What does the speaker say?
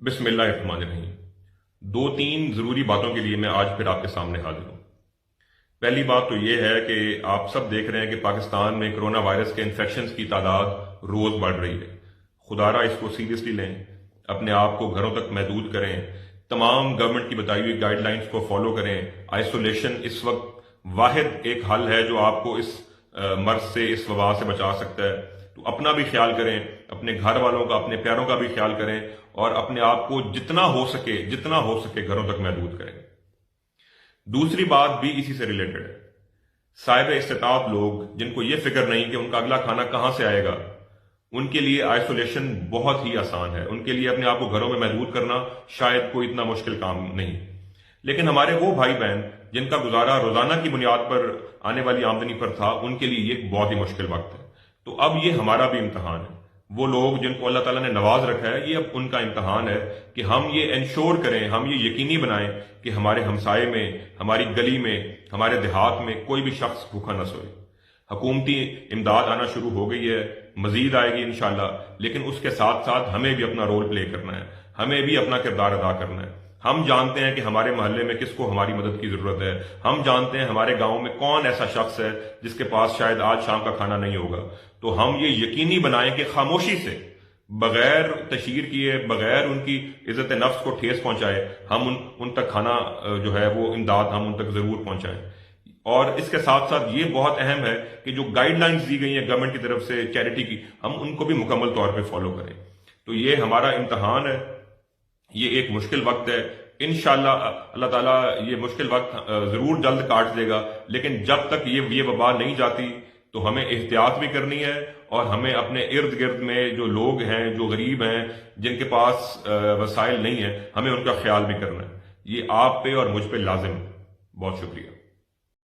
बिस्मिल्लाहिर्रहमानिर्रहीम। दो तीन ज़रूरी बातों के लिए मैं आज फिर आपके सामने हाजिर हूँ। पहली बात तो ये है कि आप सब देख रहे हैं कि पाकिस्तान में कोरोना वायरस के इन्फेक्शंस की तादाद रोज़ बढ़ रही है। खुदारा इसको सीरियसली लें, अपने आप को घरों तक महदूद करें, तमाम गवर्नमेंट की बताई हुई गाइडलाइंस को फॉलो करें। आइसोलेशन इस वक्त वाहिद एक हल है जो आपको इस मर्ज से, इस वबा से बचा सकता है। तो अपना भी ख्याल करें, अपने घर वालों का, अपने प्यारों का भी ख्याल करें और अपने आप को जितना हो सके घरों तक महदूद करें। दूसरी बात भी इसी से रिलेटेड है। साहिब इस्तिताअत लोग जिनको ये फिक्र नहीं कि उनका अगला खाना कहां से आएगा, उनके लिए आइसोलेशन बहुत ही आसान है। उनके लिए अपने आप को घरों में महदूद करना शायद कोई इतना मुश्किल काम नहीं। लेकिन हमारे वो भाई बहन जिनका गुजारा रोजाना की बुनियाद पर आने वाली आमदनी पर था, उनके लिए ये बहुत ही मुश्किल वक्त है। तो अब ये हमारा भी इम्तहान है। वो लोग जिनको अल्लाह ताला ने नवाज रखा है, ये अब उनका इम्तहान है कि हम ये इंश्योर करें, हम ये यकीनी बनाएं कि हमारे हमसाये में, हमारी गली में, हमारे देहात में कोई भी शख्स भूखा न सोए। हुकूमती इमदाद आना शुरू हो गई है, मजीद आएगी इंशाल्लाह, लेकिन उसके साथ साथ हमें भी अपना रोल प्ले करना है, हमें भी अपना किरदार अदा करना है। हम जानते हैं कि हमारे मोहल्ले में किसको हमारी मदद की जरूरत है। हम जानते हैं हमारे गांव में कौन ऐसा शख्स है जिसके पास शायद आज शाम का खाना नहीं होगा। तो हम ये यकीनी बनाएं कि खामोशी से, बगैर तशहीर किए, बगैर उनकी इज्जत नफ्स को ठेस पहुंचाए, हम उन तक खाना जो है वो इमदाद हम उन तक जरूर पहुंचाएं। और इसके साथ साथ ये बहुत अहम है कि जो गाइडलाइंस दी गई हैं गवर्नमेंट की तरफ से चैरिटी की, हम उनको भी मुकम्मल तौर पर फॉलो करें। तो ये हमारा इम्तहान है, ये एक मुश्किल वक्त है। इंशाअल्लाह अल्लाह ताला ये मुश्किल वक्त जरूर जल्द काट देगा, लेकिन जब तक ये वबा नहीं जाती तो हमें एहतियात भी करनी है और हमें अपने इर्द गिर्द में जो लोग हैं, जो गरीब हैं, जिनके पास वसाइल नहीं है, हमें उनका ख्याल भी करना है। ये आप पे और मुझ पे लाजिम है। बहुत शुक्रिया।